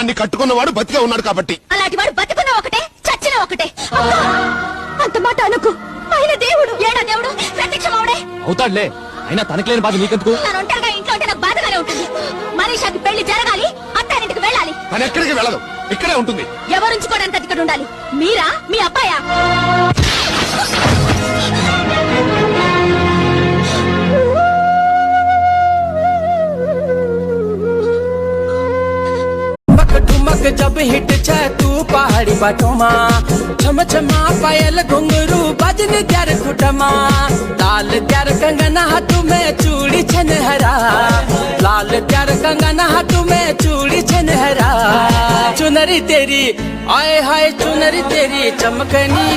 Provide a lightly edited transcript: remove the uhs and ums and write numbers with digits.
దాన్ని కట్టుకున్నవాడు బతికే ఉన్నాడు కాబట్టి. అలాంటి వాడు బతికున్న ఒకటే చచ్చిన ఒకటే. అంత మాట అనుకు. ఆయన దేవుడు ఏడా దేవుడు ప్రత్యక్షమవుడే అవుతాడులే. అయినా తనకి లేని బాధ నీకెందుకు? తను ఒంటరిగా ఇంట్లో ఉంటే నాకు బాధగానే ఉంటుంది. మనీషాకి పెళ్లి జరగాలి, అత్తారింటికి వెళ్ళాలి. తను ఎక్కడికి వెళ్ళదు, ఇక్కడే ఉంటుంది. ఎవరుంచుకోవడానికి అది ఇక్కడ ఉండాలి? మీరా మీ అబ్బాయా? जब हिट छे तू पहाड़ी बाटोमा छम छमा पायल घुंगरू बजन त्यार खुटमा लाल त्यार कंगना हाथू में चूड़ी छन हरा लाल त्यार कंगना हाथू में चूड़ी छन हरा चुनरी तेरी आए हाय चुनरी तेरी चमकनी